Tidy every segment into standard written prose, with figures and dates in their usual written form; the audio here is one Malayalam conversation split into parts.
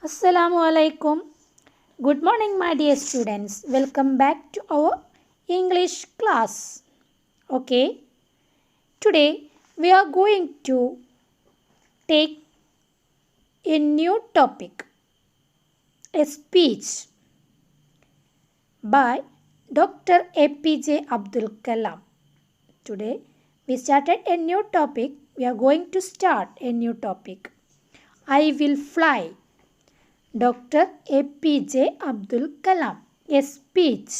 Assalamu alaikum. Good morning, my dear students. Welcome back to our English class. Okay, today we are going to take a new topic, a speech by Dr. APJ Abdul Kalam. Today we started a new topic. We are going to start a new topic. I will fly. Dr. APJ Abdul Kalam, a speech.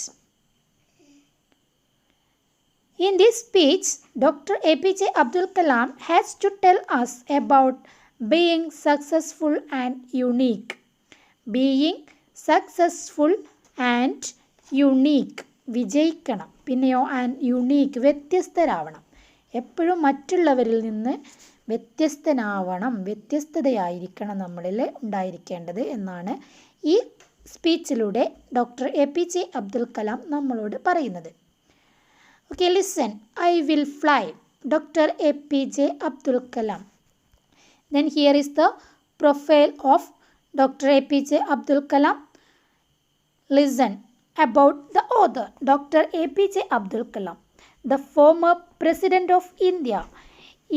In this speech, Dr. APJ Abdul Kalam has to tell us about being successful and unique. Being successful and unique. വിജയിക്കണം, പിന്നെയോ ആൻഡ് യുണീക്ക്, വ്യത്യസ്തരാവണം. എപ്പോഴും മറ്റുള്ളവരിൽ നിന്ന് വ്യത്യസ്തനാവണം, വ്യത്യസ്തതയായിരിക്കണം നമ്മളിൽ ഉണ്ടായിരിക്കേണ്ടത് എന്നാണ് ഈ സ്പീച്ചിലൂടെ ഡോക്ടർ APJ അബ്ദുൽ കലാം നമ്മളോട് പറയുന്നത്. Okay, listen. I will fly. Doctor APJ Abdul Kalam. Then here is the profile of Dr. APJ Abdul Kalam. Listen about the author, Dr. APJ Abdul Kalam. The former President of India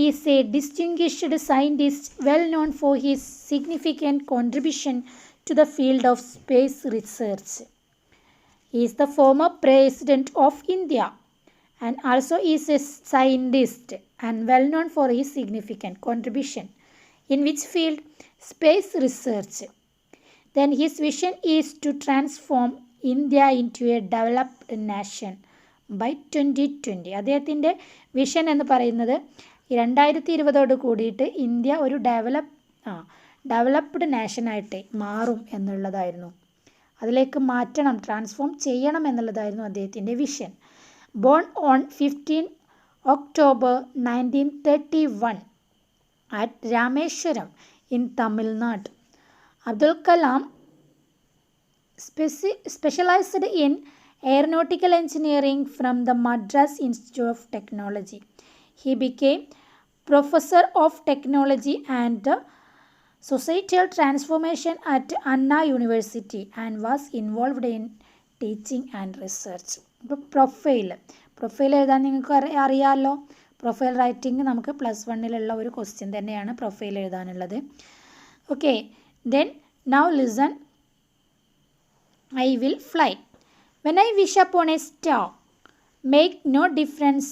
is a distinguished scientist well known for his significant contribution to the field of space research. He is the former President of India and also is a scientist and well known for his significant contribution. In which field? Space research. Then his vision is to transform India into a developed nation by 2020. അദ്ദേഹത്തിൻ്റെ വിഷൻ എന്ന് പറയുന്നത് 2020 കൂടിയിട്ട് ഇന്ത്യ ഒരു ഡെവലപ്ഡ് നാഷനായിട്ട് മാറും എന്നുള്ളതായിരുന്നു. അതിലേക്ക് മാറ്റണം, ട്രാൻസ്ഫോം ചെയ്യണം എന്നുള്ളതായിരുന്നു അദ്ദേഹത്തിൻ്റെ vision. Born on 15 October 1931 at Rameshwaram in Tamil Nadu. Abdul Kalam specialized in aeronautical engineering from the Madras Institute of Technology. He became Professor of Technology and Societal Transformation at Anna University and was involved in teaching and research. Profile എഴുതാൻ നിങ്ങൾക്ക് അറിയാമല്ലോ. പ്രൊഫൈൽ റൈറ്റിംഗ് നമുക്ക് +1 ഒരു ക്വസ്റ്റ്യൻ തന്നെയാണ് പ്രൊഫൈൽ എഴുതാനുള്ളത്. Okay, then now listen. I will fly. When I wish upon a star, make no difference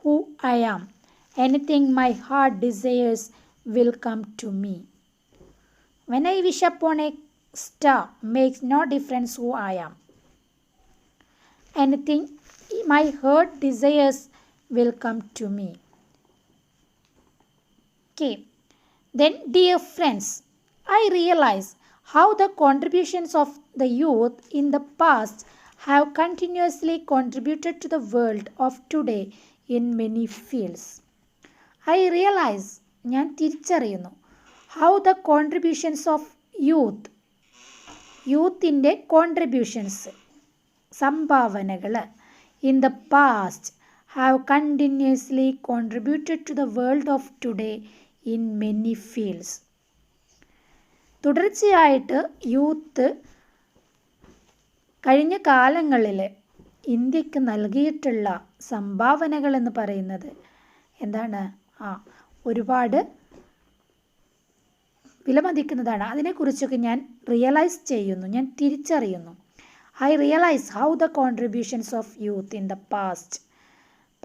who I am. Anything my heart desires will come to me. When I wish upon a star, makes no difference who I am. Anything my heart desires will come to me. Okay. Then, dear friends, I realize how the contributions of the youth in the past have continuously contributed to the world of today in many fields. I realize, ഞാൻ തിരിച്ചറിയുന്നു, how the contributions of യൂത്തിൻ്റെ കോൺട്രിബ്യൂഷൻസ്, സംഭാവനകൾ in the past have continuously contributed to the world of today in many fields. തുടർച്ചയായിട്ട് യൂത്ത് കഴിഞ്ഞ കാലങ്ങളിൽ ഇന്ത്യക്ക് നൽകിയിട്ടുള്ള സംഭാവനകൾ എന്ന് പറയുന്നത് എന്താണ്? ഒരുപാട് വിലമതിക്കുന്നതാണ്. അതിനെക്കുറിച്ചൊക്കെ ഞാൻ റിയലൈസ് ചെയ്യുന്നു, ഞാൻ തിരിച്ചറിയുന്നു. I realise how the contributions of youth in the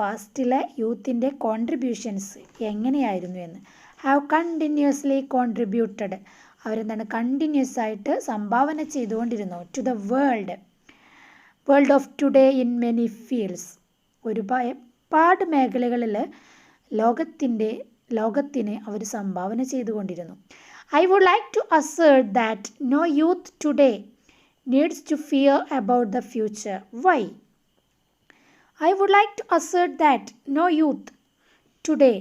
പാസ്റ്റിലെ യൂത്തിൻ്റെ കോൺട്രിബ്യൂഷൻസ് എങ്ങനെയായിരുന്നു എന്ന്. ഹാവ് കണ്ടിന്യൂസ്ലി കോൺട്രിബ്യൂട്ടഡ്, അവരെന്താണ് കണ്ടിന്യൂസ് ആയിട്ട് സംഭാവന ചെയ്തുകൊണ്ടിരുന്നു. To the world of today in many fields, ഒരുപാട് മേഖലകളിൽ ലോകത്തിന് അവർ സംഭാവന ചെയ്തുകൊണ്ടിരുന്നു. I would like to assert that no youth today needs to fear about the future. Why? I would like to assert that no youth today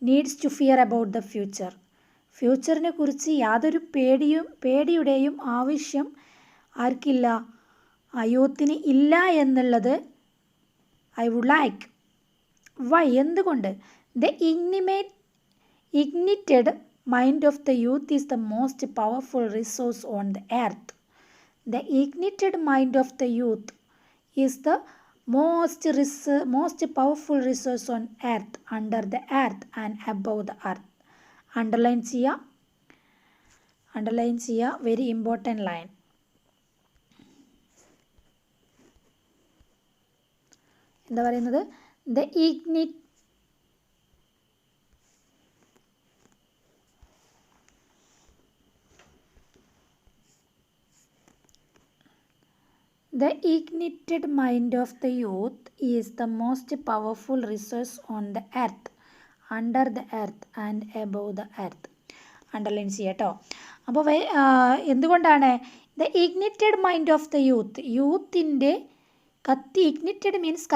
needs to fear about the future. ഫ്യൂച്ചറിനെ കുറിച്ച് യാതൊരു പേടിയുടെയും ആവശ്യം ആർക്കില്ല? യൂത്തിന് ഇല്ല എന്നുള്ളത് ഐ വുഡ് ലൈക്ക്. വൈ? എന്തുകൊണ്ട്? The ignited mind of the youth is the most powerful resource on the earth. The ignited mind of the youth is the most powerful resource on earth, under the earth and above the earth. Underline ചെയ്യുക, very important line. എന്താ പറയുന്നത്? The ignited mind of the youth is the most powerful resource on the earth, under the earth and above the earth. Underline ചെയ്യട്ടോ. അപ്പോൾ എന്തുകൊണ്ടാണ് the ignited mind of the യൂത്തിൻ്റെ ഇഗ്നിറ്റഡ് മീൻസ്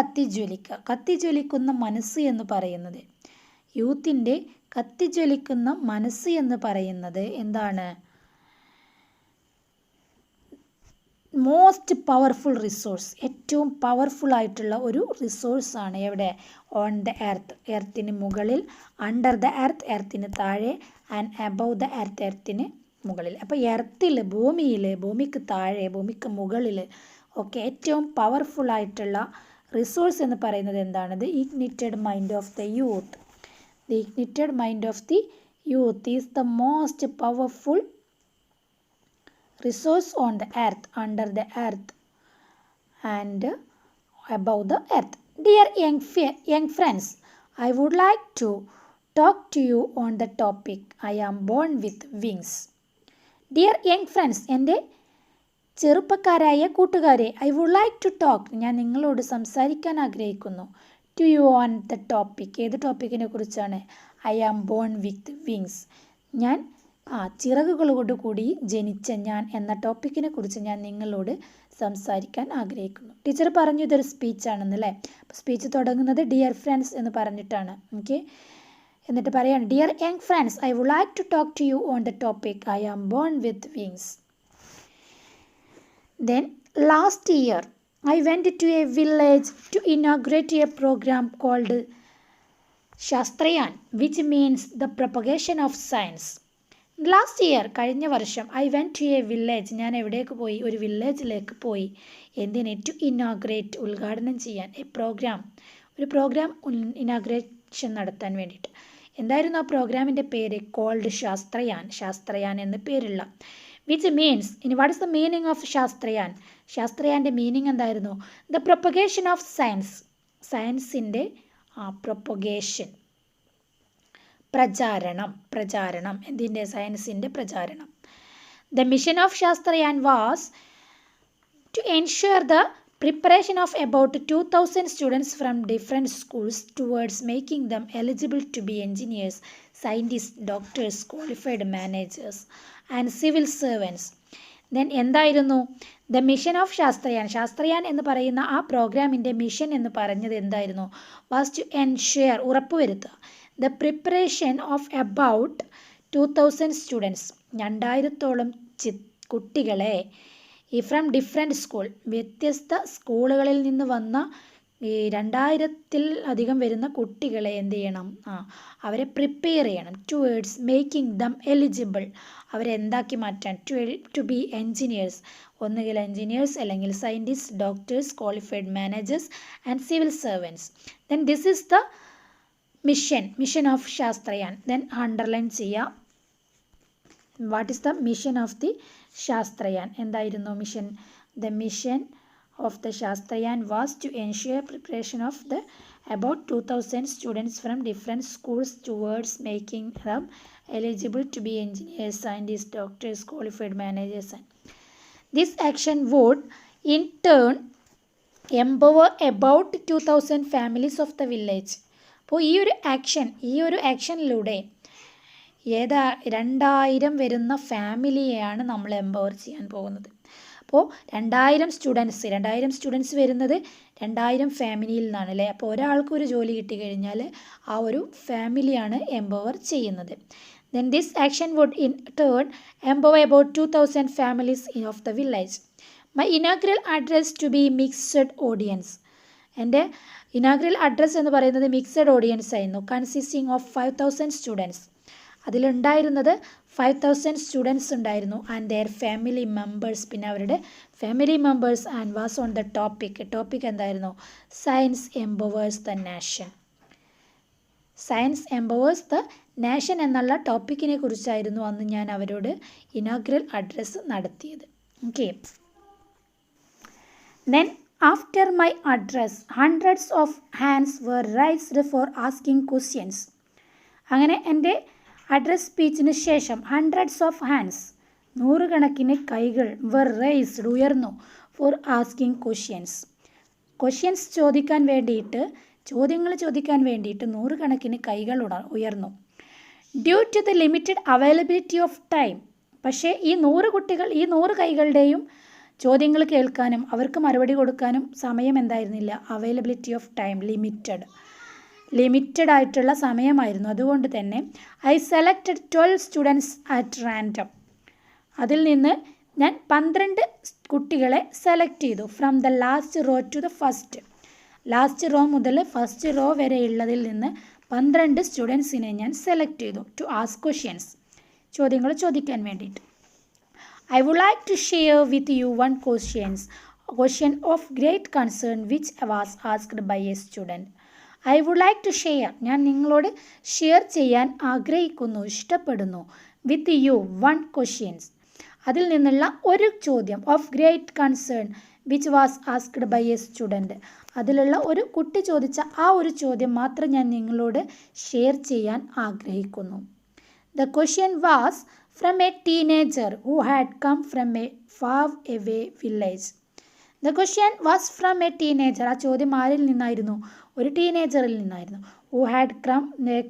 കത്തിജ്വലിക്കുന്ന മനസ്സ് എന്ന് പറയുന്നത്, യൂത്തിൻ്റെ കത്തിജ്വലിക്കുന്ന മനസ്സ് എന്ന് പറയുന്നത് എന്താണ്? മോസ്റ്റ് പവർഫുൾ റിസോഴ്സ്, ഏറ്റവും പവർഫുൾ ആയിട്ടുള്ള ഒരു റിസോഴ്സാണ്. എവിടെ? ഓൺ ദ എർത്ത്, എർത്തിന് മുകളിൽ, അണ്ടർ ദ എർത്ത്, എർത്തിന് താഴെ, ആൻഡ് അബവ് ദ എർത്ത്, എർത്തിന് മുകളിൽ. അപ്പോൾ എർത്തിൽ, ഭൂമിക്ക് താഴെ, ഭൂമിക്ക് മുകളിൽ ഒക്കെ ഏറ്റവും പവർഫുൾ ആയിട്ടുള്ള റിസോഴ്സ് എന്ന് പറയുന്നത് എന്താണ്? The ignited mind of the youth. The ignited mind of the youth is the most powerful resource on the earth, under the earth and above the earth. Dear young friends, I would like to talk to you on the topic I am born with wings. Dear young friends, എൻ്റെ ചെറുപ്പക്കാരായ കൂട്ടുകാരെ, I would like to talk, ഞാൻ നിങ്ങളോട് സംസാരിക്കാൻ ആഗ്രഹിക്കുന്നു, to you on the topic. ഏത് ടോപ്പിക്കിനെ കുറിച്ചാണ്? I am born with wings. ഞാൻ ചിറകുകളോട് കൂടി ജനിച്ച ഞാൻ എന്ന ടോപ്പിക്കിനെ കുറിച്ച് ഞാൻ നിങ്ങളോട് സംസാരിക്കാൻ ആഗ്രഹിക്കുന്നു. ടീച്ചർ പറഞ്ഞു ഇതൊരു സ്പീച്ചാണെന്നല്ലേ. അപ്പോൾ സ്പീച്ച് തുടങ്ങുന്നത് ഡിയർ ഫ്രണ്ട്സ് എന്ന് പറഞ്ഞിട്ടാണ്. ഓക്കെ, എന്നിട്ട് പറയാണ്, dear young friends, I would like to talk to you on the topic I am born with wings. Then last year I went to a village to inaugurate a program called Shastrayan, which means the propagation of science. Last year, കഴിഞ്ഞ വർഷം, I went to a village, ഞാൻ എവിടേക്ക് പോയി? ഒരു വില്ലേജിലേക്ക് പോയി. എന്തിന്? ടു ഇനാഗ്രേറ്റ്, ഉദ്ഘാടനം ചെയ്യാൻ, ഒരു പ്രോഗ്രാം ഇനാഗ്രേഷൻ നടത്താൻ വേണ്ടിയിട്ട്. എന്തായിരുന്നു ആ പ്രോഗ്രാമിൻ്റെ പേര്? കോൾഡ് ശാസ്ത്രയാൻ എന്ന് പേരുള്ള. വിച്ച് മീൻസ്, ഇനി what is the meaning of ശാസ്ത്രയാൻ്റെ മീനിങ് എന്തായിരുന്നു? ദ പ്രൊപ്പഗേഷൻ ഓഫ് സയൻസ്, സയൻസിൻ്റെ പ്രൊപ്പഗേഷൻ, പ്രചാരണം, എന്തിൻ്റെ? സയൻസിൻ്റെ പ്രചാരണം. The mission of Shastrayan was to ensure the preparation of about 2,000 students from different schools towards making them eligible to be engineers, scientists, doctors, qualified managers and civil servants. Then എന്തായിരുന്നു? ദ മിഷൻ ഓഫ് ശാസ്ത്രയാൻ എന്ന് പറയുന്ന ആ പ്രോഗ്രാമിൻ്റെ മിഷൻ എന്ന് പറഞ്ഞത് എന്തായിരുന്നു? വാസ് ടു എൻഷുർ, ഉറപ്പുവരുത്തുക, the preparation of about 2,000 students, 2000ഓളം കുട്ടികളെ, ഫ്രം ഡിഫറെൻറ്റ് സ്കൂൾ, വ്യത്യസ്ത സ്കൂളുകളിൽ നിന്ന് വന്ന ഈ 2000-ൽ-അധികം വരുന്ന കുട്ടികളെ എന്ത് ചെയ്യണം? അവരെ പ്രിപ്പയർ ചെയ്യണം. ടുവേർഡ്സ് മേക്കിംഗ് ദം എലിജിബിൾ, അവരെ എന്താക്കി മാറ്റാൻ? ടു ബി എൻജിനീയേഴ്സ്, ഒന്നുകിൽ എൻജിനീയേഴ്സ്, അല്ലെങ്കിൽ scientist, doctors, qualified managers and civil servants. Then this is the mission of Shastrayan. ദെൻ അണ്ടർലൈൻ ചെയ്യാം. What is the mission of the Shastrayan? എന്തായിരുന്നു mission? The mission of the Shastrayan was to ensure preparation of the about 2,000 students from different schools towards making them eligible to be engineers, scientists, doctors, qualified managers. This action would in turn empower about 2,000 families of the village. അപ്പോൾ ഈ ഒരു ആക്ഷനിലൂടെ 2000 വരുന്ന ഫാമിലിയെയാണ് നമ്മൾ എംപവർ ചെയ്യാൻ പോകുന്നത്. അപ്പോൾ 2000 സ്റ്റുഡൻസ് വരുന്നത് 2000 ഫാമിലിയിൽ നിന്നാണ് അല്ലേ. അപ്പോൾ ഒരാൾക്ക് ഒരു ജോലി കിട്ടിക്കഴിഞ്ഞാൽ ആ ഒരു ഫാമിലിയാണ് എംപവർ ചെയ്യുന്നത്. Then this action would in turn empower about 2,000 families of the village. My inaugural address to be mixed audience. എൻ്റെ ഇനാഗ്രൽ അഡ്രസ്സ് എന്ന് പറയുന്നത് മിക്സഡ് ഓഡിയൻസ് ആയിരുന്നു. Consisting of 5,000 students. അതിലുണ്ടായിരുന്നത് 5000 സ്റ്റുഡൻസ് ഉണ്ടായിരുന്നു ആൻഡ് ദെയർ ഫാമിലി മെമ്പേഴ്സ്. പിന്നെ അവരുടെ family members and was on the topic എന്തായിരുന്നു? Science empowers the nation. Science empowers the nation എന്നുള്ള ടോപ്പിക്കിനെ കുറിച്ചായിരുന്നു അന്ന് ഞാൻ അവരോട് ഇനോഗ്രൽ അഡ്രസ്സ് നടത്തിയത്. Okay. Then after my address hundreds of hands were raised for asking questions. അങ്ങനെ എൻ്റെ അഡ്രസ് സ്പീച്ചിന് ശേഷം ഹൺഡ്രഡ്സ് ഓഫ് ഹാൻഡ്സ്, നൂറുകണക്കിന് കൈകൾ were raised ഉയർന്നു for asking questions. ക്വസ്റ്റ്യൻസ് ചോദിക്കാൻ വേണ്ടിയിട്ട്, ചോദ്യങ്ങൾ ചോദിക്കാൻ വേണ്ടിയിട്ട് നൂറുകണക്കിന് കൈകൾ ഉയർന്നു. Due to the limited availability of time. പക്ഷേ ഈ 100 കൈകളുടെയും ചോദ്യങ്ങൾ കേൾക്കാനും അവർക്ക് മറുപടി കൊടുക്കാനും സമയം എന്തായിരുന്നില്ല? അവൈലബിലിറ്റി ഓഫ് ടൈം ലിമിറ്റഡ് ആയിട്ടുള്ള സമയമായിരുന്നു. അതുകൊണ്ട് തന്നെ I selected 12 students at random. അതിൽ നിന്ന് ഞാൻ 12 കുട്ടികളെ സെലക്ട് ചെയ്തു. From the last row to the first. Last row മുതൽ ഫസ്റ്റ് റോ വരെയുള്ളതിൽ നിന്ന് 12 സ്റ്റുഡൻസിനെ ഞാൻ സെലക്ട് ചെയ്തു. ടു ആസ്ക് ക്വസ്റ്റ്യൻസ്, ചോദ്യങ്ങൾ ചോദിക്കാൻ വേണ്ടിയിട്ട്. I would like to share with you one question of great concern which was asked by a student. I would like to share, ഞാൻ നിങ്ങളോട് ഷെയർ ചെയ്യാൻ ആഗ്രഹിക്കുന്നു, ഇഷ്ടപ്പെടുന്നു. With you one question, അതിൽ നിന്നുള്ള ഒരു ചോദ്യം. Of great concern which was asked by a student. അതിലുള്ള ഒരു കുട്ടി ചോദിച്ച ആ ഒരു ചോദ്യം മാത്രം ഞാൻ നിങ്ങളോട് ഷെയർ ചെയ്യാൻ ആഗ്രഹിക്കുന്നു. The question was from a teenager who had come from a far away village. The question was from a teenager. ആ ചോദ്യം ആരിൽ നിന്നായിരുന്നു? ഒരു ടീനേജറിൽ നിന്നായിരുന്നു. Who had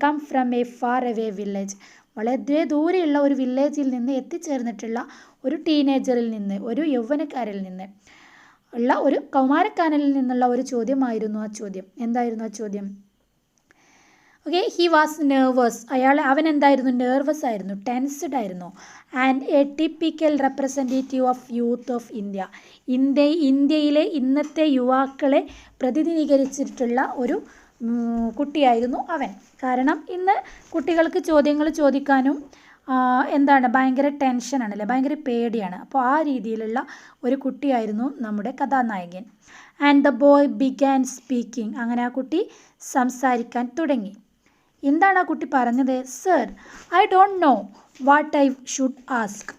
come from a far away village. വളരെ ദൂരെയുള്ള ഒരു വില്ലേജിൽ നിന്ന് എത്തിച്ചേർന്നിട്ടുള്ള ഒരു ടീനേജറിൽ നിന്ന്, ഒരു യൗവനക്കാരിൽ നിന്ന് ഉള്ള ഒരു കൗമാരക്കാരനിൽ നിന്നുള്ള ഒരു ചോദ്യമായിരുന്നു ആ ചോദ്യം. എന്തായിരുന്നു ആ ചോദ്യം? Okay, he was nervous. അവൻ എന്തായിരുന്നു? നെർവസ് ആയിരുന്നു, ടെൻസ്ഡ് ആയിരുന്നു. And A typical representative of youth of India. ഇന്ത്യയിലെ ഇന്നത്തെ യുവാക്കളെ പ്രതിനിധീകരിച്ചിട്ടുള്ള ഒരു കുട്ടിയായിരുന്നു അവൻ. കാരണം ഇന്ന് കുട്ടികൾക്ക് ചോദ്യങ്ങൾ ചോദിക്കാനും ഭയങ്കര ടെൻഷനാണല്ലേ, ഭയങ്കര പേടിയാണ്. അപ്പോൾ ആ രീതിയിലുള്ള ഒരു കുട്ടിയായിരുന്നു നമ്മുടെ കഥാനായകൻ. And the boy began speaking. അങ്ങനെ ആ കുട്ടി സംസാരിക്കാൻ തുടങ്ങി. എന്താണ് ആ കുട്ടി പറഞ്ഞത്? Sir, I don't know what I should ask.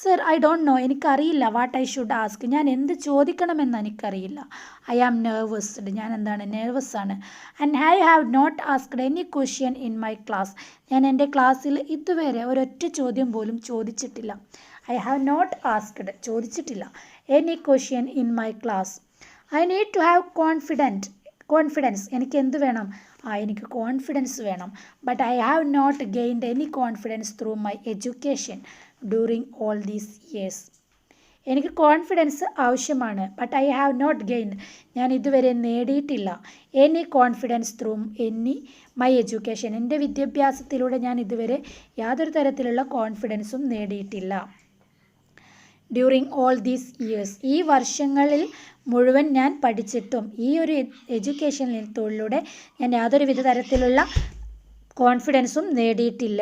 Sir, I don't know, എനിക്കറിയില്ല. വാട്ട് ഐ ഷുഡ് ആസ്ക്, ഞാൻ എന്ത് ചോദിക്കണമെന്ന് എനിക്കറിയില്ല. ഐ ആം നെർവസ്ഡ്, ഞാൻ നെർവസ് ആണ്. And I have not asked any question in my class. ഞാൻ എൻ്റെ ക്ലാസ്സിൽ ഇതുവരെ ഒരൊറ്റ ചോദ്യം പോലും ചോദിച്ചിട്ടില്ല. ഐ ഹാവ് നോട്ട് ആസ്ക്ഡ്, ചോദിച്ചിട്ടില്ല. Any question in my class. I need to have confidence. എനിക്ക് എന്ത് വേണം? എനിക്ക് കോൺഫിഡൻസ് വേണം. But I have not gained any confidence through my education during all these years. എനിക്ക് കോൺഫിഡൻസ് ആവശ്യമാണ്. But I have not gained, ഞാൻ ഇതുവരെ നേടിയിട്ടില്ല. Any confidence through my education, എൻ്റെ വിദ്യാഭ്യാസത്തിലൂടെ ഞാൻ ഇതുവരെ യാതൊരു തരത്തിലുള്ള കോൺഫിഡൻസും നേടിയിട്ടില്ല. ഡ്യൂറിങ് ഓൾ ദീസ് ഇയേഴ്സ്, ഈ വർഷങ്ങളിൽ മുഴുവൻ ഞാൻ പഠിച്ചിട്ടും ഈ ഒരു എഡ്യൂക്കേഷനിലൂടെ ഞാൻ യാതൊരു വിധ തരത്തിലുള്ള കോൺഫിഡൻസും നേടിയിട്ടില്ല.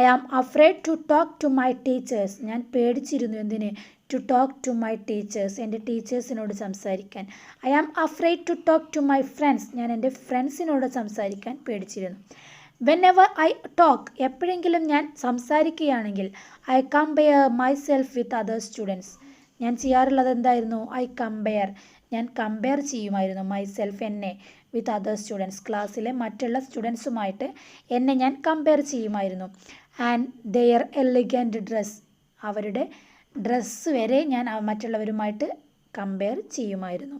I am afraid to talk to my teachers. ഞാൻ പേടിച്ചിരുന്നു. എന്തിന്? To talk to my teachers, എൻ്റെ ടീച്ചേഴ്സിനോട് സംസാരിക്കാൻ. I am afraid to talk to my friends. ഞാൻ എൻ്റെ ഫ്രണ്ട്സിനോട് സംസാരിക്കാൻ പേടിച്ചിരുന്നു. വെനെവർ ഐ ടോക്ക്, എപ്പോഴെങ്കിലും ഞാൻ സംസാരിക്കുകയാണെങ്കിൽ, I compare myself with other students. ഞാൻ ചെയ്യാറുള്ളത് എന്തായിരുന്നു? ഞാൻ കമ്പയർ ചെയ്യുമായിരുന്നു മൈസെൽഫ്, എന്നെ, വിത്ത് അതർ സ്റ്റുഡൻസ്, ക്ലാസ്സിലെ മറ്റുള്ള സ്റ്റുഡൻസുമായിട്ട് എന്നെ ഞാൻ കമ്പയർ ചെയ്യുമായിരുന്നു. ആൻഡ് ദെയർ എലിഗൻറ്റ് ഡ്രസ്, അവരുടെ ഡ്രസ്സ് വരെ ഞാൻ മറ്റുള്ളവരുമായിട്ട് കമ്പയർ ചെയ്യുമായിരുന്നു.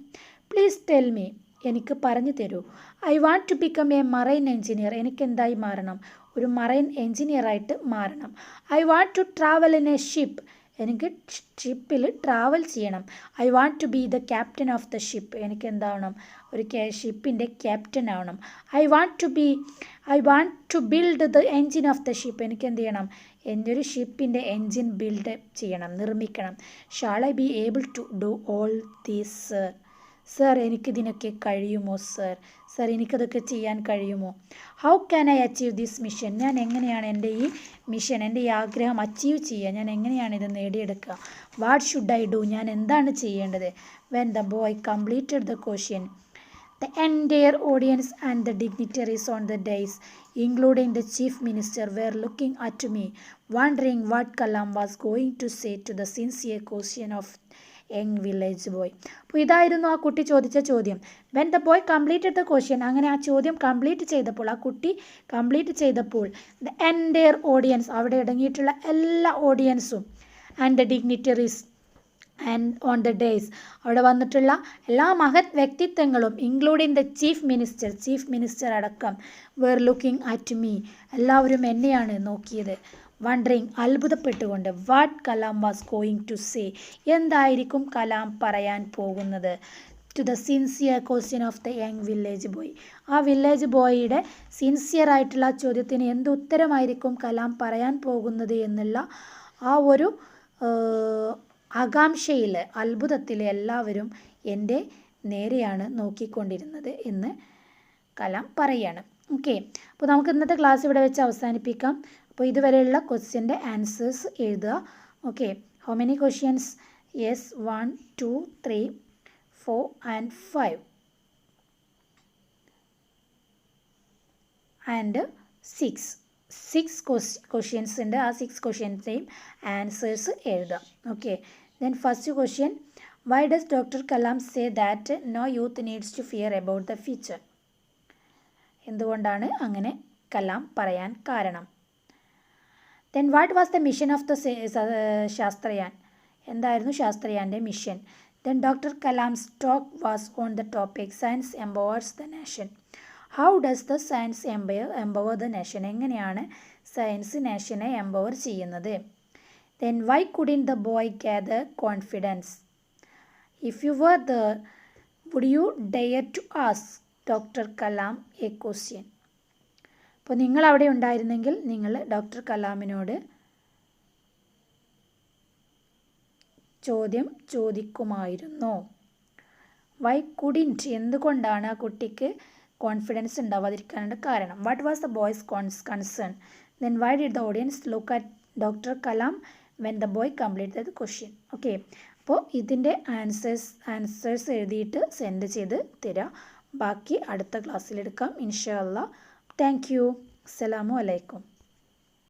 പ്ലീസ് ടെൽ മീ, എനിക്ക് പറഞ്ഞു തരൂ. I want to become a marine engineer. എനിക്ക് എന്തായി മാറണം? ഒരു മറൈൻ എഞ്ചിനീയറായിട്ട് മാറണം. I want to travel in a ship. എനിക്ക് ഷിപ്പിൽ ട്രാവൽ ചെയ്യണം. I want to be the captain of the ship. എനിക്ക് എന്താവണം? ഒരു ഷിപ്പിൻ്റെ ക്യാപ്റ്റൻ ആവണം. I want to build the engine of the ship. എനിക്ക് എന്ത് ചെയ്യണം? എൻ്റെ ഒരു ഷിപ്പിൻ്റെ എൻജിൻ ബിൽഡ് ചെയ്യണം, നിർമ്മിക്കണം. Shall I be able to do all these? Sir എനിക്കിതിനൊക്കെ കഴിയുമോ സർ? സർ എനിക്കതൊക്കെ ചെയ്യാൻ കഴിയുമോ? How can I achieve this mission? ഞാൻ എങ്ങനെയാണ് എൻ്റെ ഈ മിഷൻ, എൻ്റെ ഈ ആഗ്രഹം അച്ചീവ് ചെയ്യുക? ഞാൻ എങ്ങനെയാണ് ഇത് നേടിയെടുക്കുക? What should I do? ഞാൻ എന്താണ് ചെയ്യേണ്ടത്? When the boy completed the question, the entire audience and the dignitaries on the dais, including the chief minister, were looking at me, wondering what Kalam was going to say to the sincere question of young village boy. അപ്പോൾ ഇതായിരുന്നു ആ കുട്ടി ചോദിച്ച ചോദ്യം. When the boy completed the question, അങ്ങനെ ആ ചോദ്യം കംപ്ലീറ്റ് ചെയ്തപ്പോൾ, ആ കുട്ടി കംപ്ലീറ്റ് ചെയ്തപ്പോൾ, ദ എൻറ്റയർ ഓഡിയൻസ്, അവിടെ അടങ്ങിയിട്ടുള്ള എല്ലാ ഓഡിയൻസും, and the dignitaries and on the dais, അവിടെ വന്നിട്ടുള്ള എല്ലാ മഹത് വ്യക്തിത്വങ്ങളും, ഇൻക്ലൂഡിങ് ദ ചീഫ് മിനിസ്റ്റർ അടക്കം, വേർ ലുക്കിംഗ് അറ്റ് മീ, എല്ലാവരും എന്നെയാണ് നോക്കിയത്. വണ്ടറിങ്, അത്ഭുതപ്പെട്ടുകൊണ്ട്, what Kalam was going to say, എന്തായിരിക്കും കലാം പറയാൻ പോകുന്നത്, to the sincere question of the young village boy, ആ വില്ലേജ് ബോയിയുടെ സിൻസിയർ ആയിട്ടുള്ള ചോദ്യത്തിന് എന്ത് ഉത്തരമായിരിക്കും കലാം പറയാൻ പോകുന്നത് എന്നുള്ള ആ ഒരു ആകാംക്ഷയിൽ, അത്ഭുതത്തിൽ എല്ലാവരും എൻ്റെ നേരെയാണ് നോക്കിക്കൊണ്ടിരുന്നത് എന്ന് കലാം പറയാണ്. ഓക്കെ, അപ്പോൾ നമുക്ക് ഇന്നത്തെ ക്ലാസ് ഇവിടെ വെച്ച് അവസാനിപ്പിക്കാം. അപ്പോൾ ഇതുവരെയുള്ള ക്വസ്റ്റ്യൻ്റെ ആൻസേഴ്സ് എഴുതുക. Okay, how many questions? Yes, 1 2 3 4 and 5 and 6 questions ഉണ്ട്. ആ 6 ക്വസ്റ്റ്യൻസെയും ആൻസേഴ്സ് എഴുതാം. Okay, then first question, why does doctor Kalam say that no youth needs to fear about the future? എന്തുകൊണ്ടാണ് അങ്ങനെ കലാം പറയാൻ കാരണം? Then what was the mission of the Shastrayan? എന്തായിരുന്നു ശാസ്ത്രയാൻ്റെ mission? Then doctor Kalam's talk was on the topic science empowers the nation. How does the science empower the nation? എങ്ങനെയാണ് സയൻസ് നേഷനെ എംപവർ ചെയ്യുന്നത്? Then why couldn't the boy gather confidence? If you were there would you dare to ask doctor Kalam a question? അപ്പോൾ നിങ്ങൾ അവിടെ ഉണ്ടായിരുന്നെങ്കിൽ നിങ്ങൾ ഡോക്ടർ കലാമിനോട് ചോദ്യം ചോദിക്കുമായിരുന്നോ? വൈ കുഡിൻറ്റ്, എന്തുകൊണ്ടാണ് ആ കുട്ടിക്ക് കോൺഫിഡൻസ് ഉണ്ടാവാതിരിക്കാനുള്ള കാരണം? What was the boys concern? Then why did the audience look at doctor Kalam when the boy complete the question? Okay, അപ്പോൾ ഇതിൻ്റെ ആൻസേഴ്സ് എഴുതിയിട്ട് സെൻഡ് ചെയ്ത് തരാം. ബാക്കി അടുത്ത ക്ലാസ്സിലെടുക്കാം ഇൻഷാ അല്ലാ. Thank you. അസ്സലാമു അലൈക്കും.